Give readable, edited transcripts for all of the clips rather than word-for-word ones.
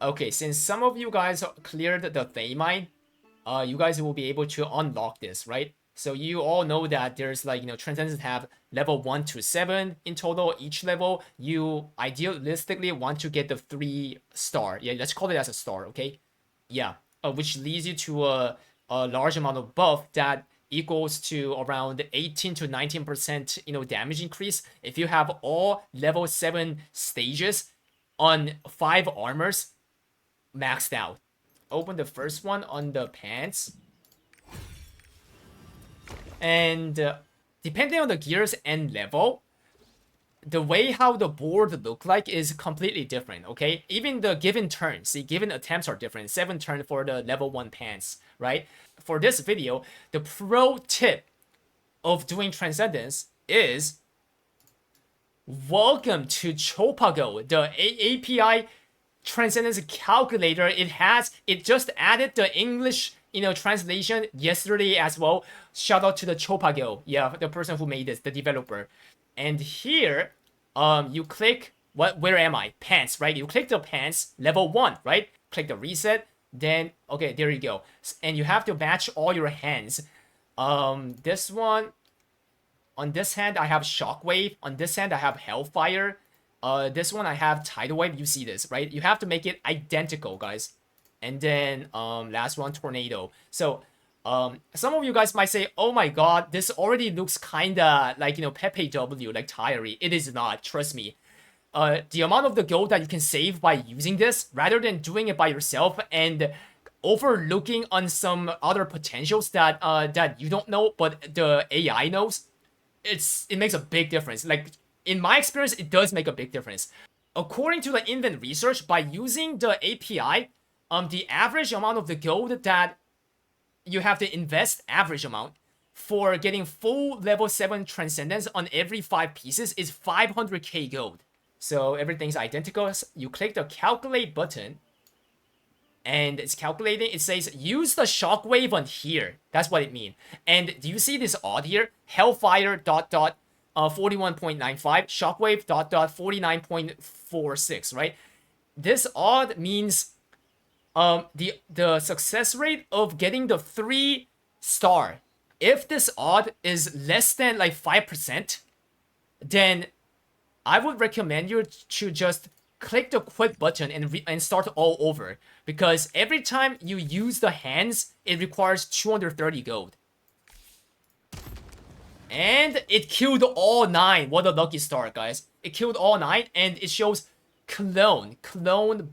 Okay, since some of you guys cleared the Thaymine, you guys will be able to unlock this, right? So you all know that there's like, Transcendence have level 1 to 7 in total. Each level, you idealistically want to get the 3-star. Yeah, let's call it as a star, okay? Yeah, which leads you to a large amount of buff that equals to around 18 to 19%, damage increase. If you have all level 7 stages on 5 armors maxed out. Open the first one on the pants. And depending on the gears and level, the way how the board look like is completely different, okay? Even the given turns, see, given attempts are different. 7 turn for the level 1 pants, right? For this video, the pro tip of doing Transcendence is welcome to Chopago, the API Transcendence calculator. It just added the English translation yesterday as well. Shout out to the Chopago, yeah, the person who made this, the developer. And here, you click where am I? Pants, right? You click the pants level 1, right? Click the reset. Then okay, there you go. And you have to match all your hands. This one, on this hand I have Shockwave. On this hand I have Hellfire. This one I have Tidal Wave. You see this, right? You have to make it identical, guys. And then last one, Tornado. So some of you guys might say, oh my god, this already looks kinda like, Pepe W, like Tyree. It is not, trust me. The amount of the gold that you can save by using this, rather than doing it by yourself and overlooking on some other potentials that that you don't know, but the AI knows, it makes a big difference. Like, in my experience, it does make a big difference. According to the Invent research, by using the API, the average amount of the gold that you have to invest, average amount, for getting full level 7 Transcendence on every 5 pieces is 500k gold. So everything's identical. You click the calculate button, and it's calculating. It says use the shockwave on here. That's what it means. And do you see this odd here? Hellfire dot dot 41.95, shockwave dot dot 49.46, right? This odd means the success rate of getting the 3-star. If this odd is less than like 5%, then I would recommend you to just click the quit button and start all over, because every time you use the hands, it requires 230 gold. And it killed all 9. What a lucky start, guys. It killed all 9, and it shows clone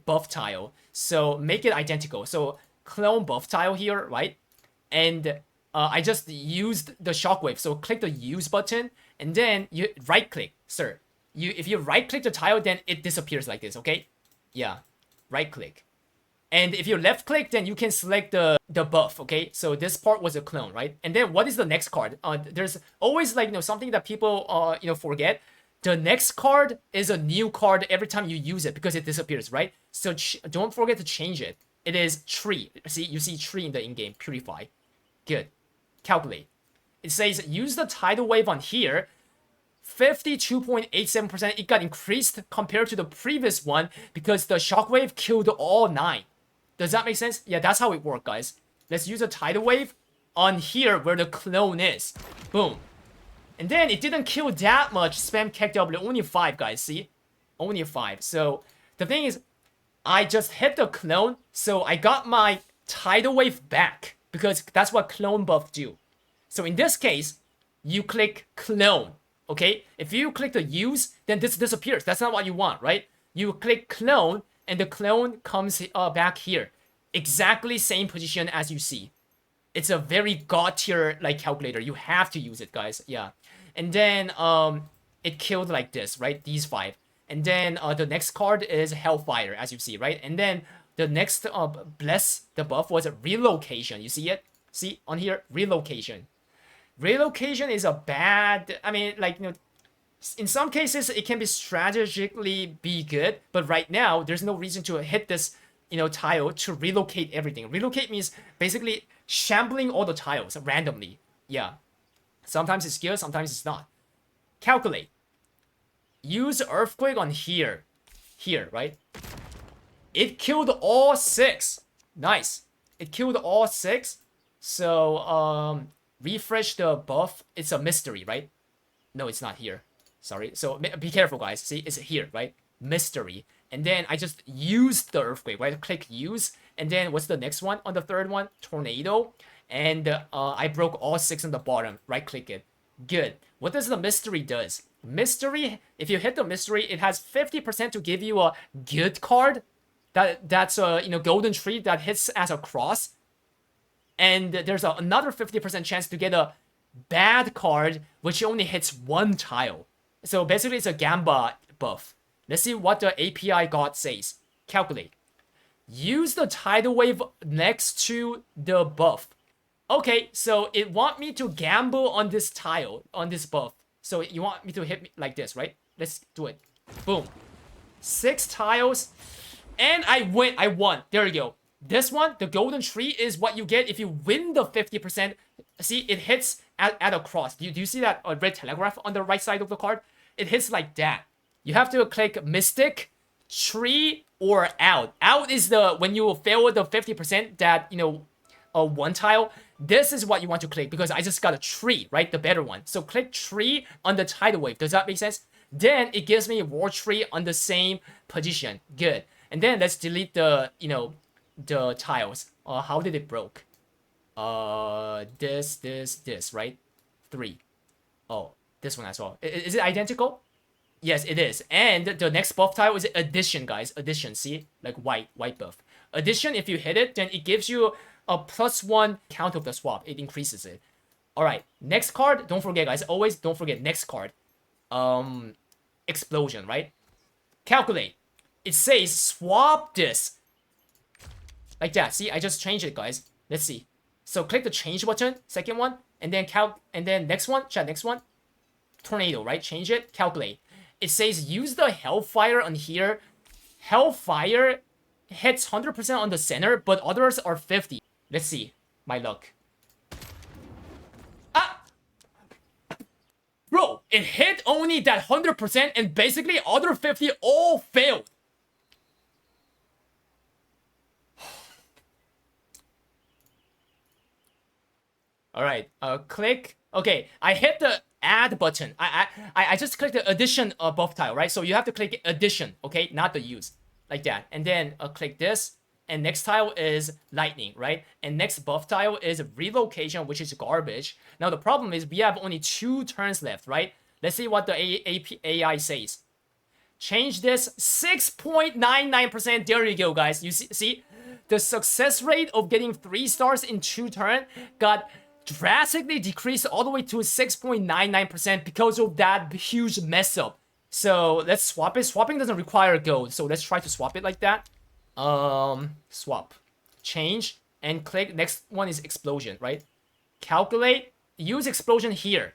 buff tile. So make it identical. So clone buff tile here, right? And I just used the shockwave. So click the use button, and then you right click, sir. If you right click the tile, then it disappears like this, okay? Yeah, right click. And if you left click, then you can select the buff, okay? So this part was a clone, right? And then what is the next card? There's always like, something that people, forget. The next card is a new card every time you use it because it disappears, right? So don't forget to change it. It is tree. See, you see tree in the in-game, purify. Good. Calculate. It says use the tidal wave on here. 52.87%. It got increased compared to the previous one because the shockwave killed all 9. Does that make sense? Yeah, that's how it works, guys. Let's use a tidal wave on here where the clone is. Boom. And then it didn't kill that much spam KW. Only 5, guys. See? Only 5. So the thing is, I just hit the clone, so I got my tidal wave back because that's what clone buff do. So in this case, you click clone. Okay, if you click the use, then this disappears. That's not what you want, right? You click clone, and the clone comes back here. Exactly same position as you see. It's a very god tier like calculator. You have to use it, guys. Yeah. And then it killed like this, right? These 5. And then the next card is Hellfire, as you see, right? And then the next bless the buff was relocation. You see it? See on here, relocation. Relocation is a bad, I mean, like, in some cases it can be strategically be good, but right now there's no reason to hit this, tile to relocate everything. Relocate means basically shambling all the tiles randomly. Yeah. Sometimes it's good, sometimes it's not. Calculate. Use earthquake on here. Here, right? It killed all 6. Nice. It killed all 6. So, refresh the buff. It's a mystery, right? No, it's not here. Sorry. So, be careful, guys. See, it's here, right? Mystery. And then I just used the earthquake, right? Click use. And then what's the next one on the third one? Tornado. And I broke all 6 on the bottom. Right click it. Good. What does the mystery does? Mystery, if you hit the mystery, it has 50% to give you a good card. That's a golden tree that hits as a cross. And there's another 50% chance to get a bad card, which only hits 1 tile. So basically it's a Gamba buff. Let's see what the API god says. Calculate. Use the tidal wave next to the buff. Okay, so it want me to gamble on this tile, on this buff. So you want me to hit me like this, right? Let's do it. Boom. 6 tiles. And I won. There you go. This one, the golden tree, is what you get if you win the 50%. See, it hits at a cross. Do you see that red telegraph on the right side of the card? It hits like that. You have to click Mystic, Tree, or Out. Out is when you fail the 50% that, 1 tile. This is what you want to click because I just got a tree, right? The better one. So click Tree on the tidal wave. Does that make sense? Then it gives me War Tree on the same position. Good. And then let's delete the, the tiles. How did it broke? This, right? 3. Oh, this one as well. Is it identical? Yes, it is. And the next buff tile is Addition, guys. Addition, see? Like white buff. Addition, if you hit it, then it gives you a +1 count of the swap. It increases it. Alright, next card. Don't forget, guys. Always don't forget next card. Explosion, right? Calculate. It says swap this. Like that. See, I just changed it, guys. Let's see. So click the change button, second one, and then next one, chat, next one. Tornado, right? Change it, calculate. It says use the Hellfire on here. Hellfire hits 100% on the center, but others are 50. Let's see. My luck. Ah! Bro, it hit only that 100% and basically other 50 all failed. Alright, click. Okay, I hit the add button. I just clicked the addition buff tile, right? So you have to click addition, okay? Not the use. Like that. And then click this. And next tile is lightning, right? And next buff tile is relocation, which is garbage. Now the problem is we have only 2 turns left, right? Let's see what the AI says. Change this 6.99%. There you go, guys. You see? The success rate of getting 3 stars in 2 turns got drastically decreased all the way to 6.99% because of that huge mess up. So let's swap it. Swapping doesn't require gold, so let's try to swap it like that. Swap, change, and click. Next one is explosion, right? Calculate. Use explosion here.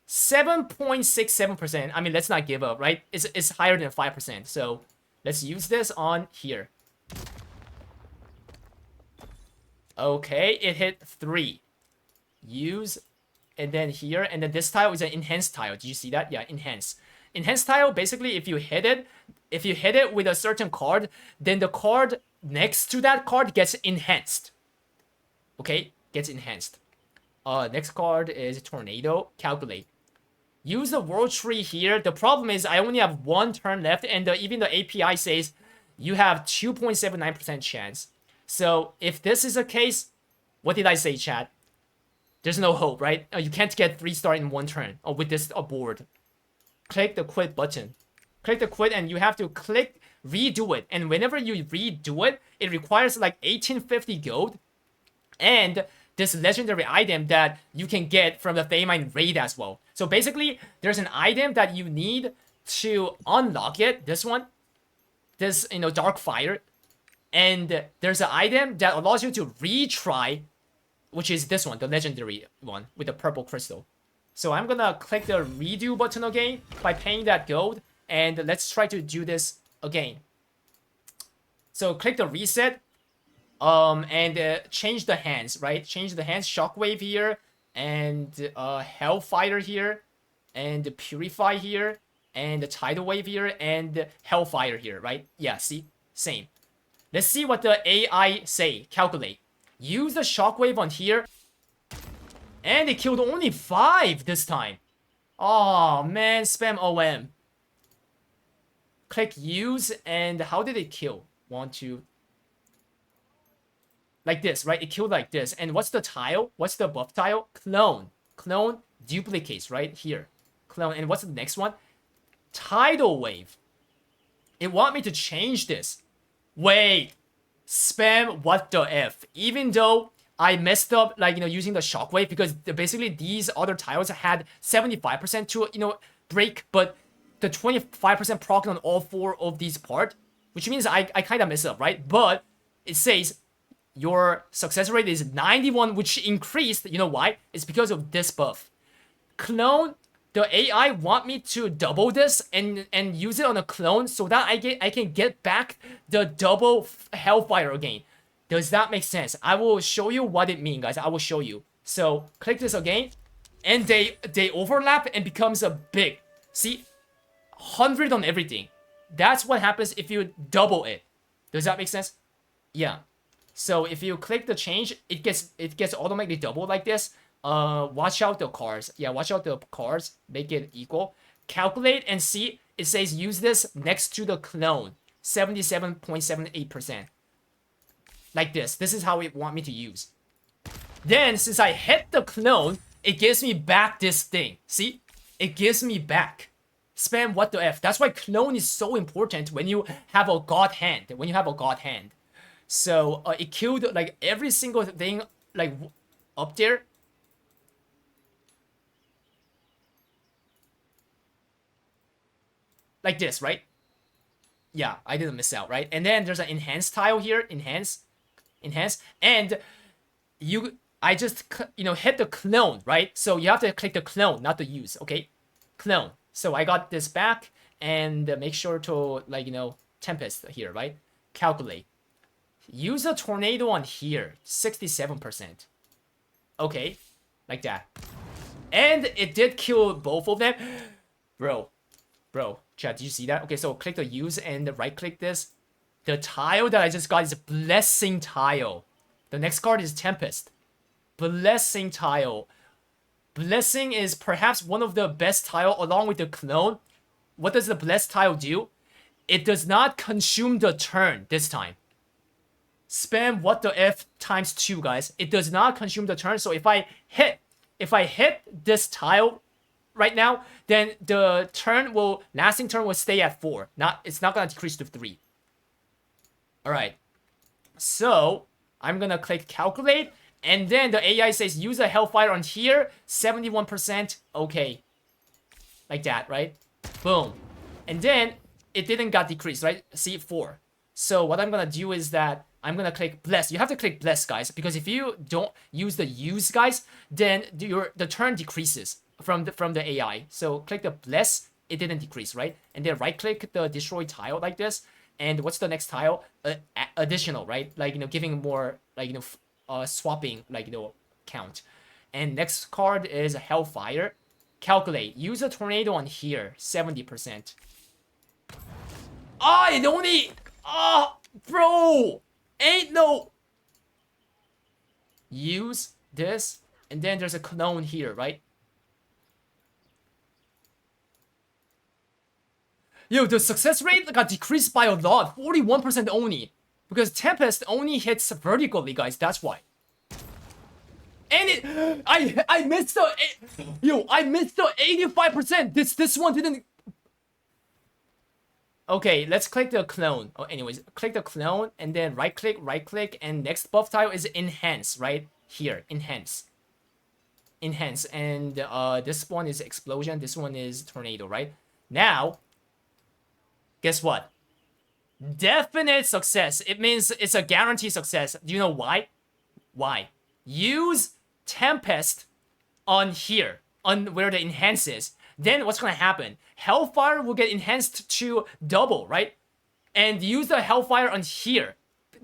7.67%. I mean, let's not give up, right? It's higher than 5%. So let's use this on here. Okay, it hit 3. Use, and then here, and then this tile is an enhanced tile. Did you see that? Yeah, enhance. Enhanced tile, basically, if you hit it with a certain card, then the card next to that card gets enhanced. Okay, gets enhanced. Next card is Tornado. Calculate. Use the World Tree here. The problem is I only have 1 turn left, and even the API says you have 2.79% chance. So if this is a case, what did I say, chat? There's no hope, right? You can't get 3 star in 1 turn with this board. Click the quit button. Click the quit and you have to click redo it. And whenever you redo it, it requires like 1850 gold and this legendary item that you can get from the Thaymine raid as well. So basically, there's an item that you need to unlock it. This one, this Dark Fire, and there's an item that allows you to retry, which is this one, the legendary one with the purple crystal. So I'm gonna click the redo button again by paying that gold, and let's try to do this again. So click the reset, and change the hands, right? Change the hands, shockwave here, and hellfire here, and purify here, and the tidal wave here, and hellfire here, right? Yeah, see, same. Let's see what the AI say. Calculate. Use the shockwave on here. And it killed only 5 this time. Oh man, spam OM. Click use, and how did it kill? 1, 2. Like this, right? It killed like this. And what's the tile? What's the buff tile? Clone. Clone duplicates, right? Here. Clone. And what's the next one? Tidal wave. It want me to change this. Wait. Spam what the F. Even though I messed up, like, using the shockwave, because basically these other tiles had 75% to, break, but the 25% proc on all 4 of these part, which means I kind of messed up, right? But it says your success rate is 91, which increased. You know why? It's because of this buff. Clone, the AI want me to double this and use it on a clone so that I can get back the double Hellfire again. Does that make sense? I will show you what it means, guys. I will show you. So click this again, and they overlap and becomes a big. See, 100 on everything. That's what happens if you double it. Does that make sense? Yeah. So if you click the change, it gets automatically doubled like this. Watch out the cards. Yeah, watch out the cards. Make it equal. Calculate and see. It says use this next to the clone. 77.78%. Like this. This is how it want me to use. Then, since I hit the clone, it gives me back this thing. See? It gives me back. Spam what the F. That's why clone is so important when you have a god hand. When you have a god hand. So, it killed, like, every single thing, like, up there. Like this, right? Yeah, I didn't miss out, right? And then there's an enhance tile here. Enhance. And I just, hit the clone, right? So you have to click the clone, not the use, okay? Clone. So I got this back, and make sure to, like, Tempest here, right? Calculate. Use a tornado on here, 67%. Okay, like that. And it did kill both of them. Bro, chat, did you see that? Okay, so click the use and right-click this. The tile that I just got is Blessing tile. The next card is Tempest. Blessing tile. Blessing is perhaps one of the best tile along with the clone. What does the Bless tile do? It does not consume the turn this time. Spam what the F times 2, guys. It does not consume the turn. So if I hit this tile right now, then the lasting turn will stay at 4. It's not gonna decrease to 3. Alright. So I'm gonna click calculate, and then the AI says use a Hellfire on here, 71%. Okay. Like that, right? Boom. And then it didn't got decreased, right? See, 4. So what I'm gonna do is that I'm gonna click bless. You have to click bless, guys, because if you don't use the use, guys, then the turn decreases from the AI. So click the bless. It didn't decrease, right? And then right click the destroy tile like this. And what's the next tile? Additional, right? Like, giving more, like, swapping, like, count. And next card is Hellfire. Calculate. Use a tornado on here, 70%. Ah, it only... Ah, bro! Ain't no... Use this, and then there's a clone here, right? Yo, the success rate got decreased by a lot, 41% only. Because Tempest only hits vertically, guys, that's why. And I missed the... Yo, I missed the 85%! This one didn't... Okay, let's click the clone. Oh, anyways, click the clone, and then right click, and next buff tile is enhance, right? Here, enhance. Enhance, and this one is explosion, this one is tornado, right? Now, guess what? Definite success. It means it's a guaranteed success. Do you know why? Why? Use Tempest on here, on where the enhance is. Then what's gonna happen? Hellfire will get enhanced to double, right? And use the Hellfire on here,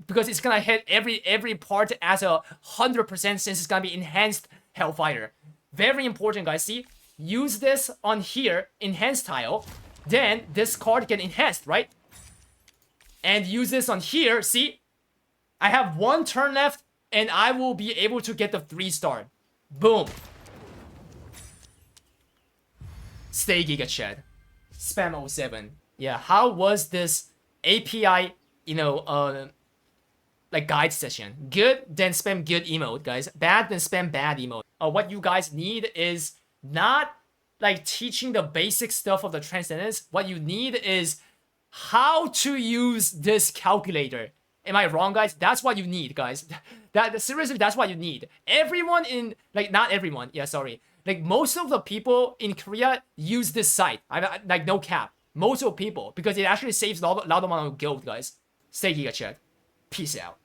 because it's gonna hit every part as 100% since it's gonna be enhanced Hellfire. Very important, guys. See? Use this on here, enhanced tile. Then this card get enhanced, right? and use this on here. See, I have 1 turn left, and I will be able to get the 3-star. Boom. Stay Giga Chat. Spam 07. Yeah, how was this API, like guide session? Good, then spam good emote, guys. Bad, then spam bad emote. What you guys need is not like teaching the basic stuff of the Transcendence. What you need is how to use this calculator. Am I wrong, guys? That's what you need, guys. Seriously, that's what you need. Everyone in, like, not everyone. Yeah, sorry. Like, most of the people in Korea use this site. Like, no cap. Most of the people. Because it actually saves a lot amount of gold, guys. Stay Giga Chat. Peace out.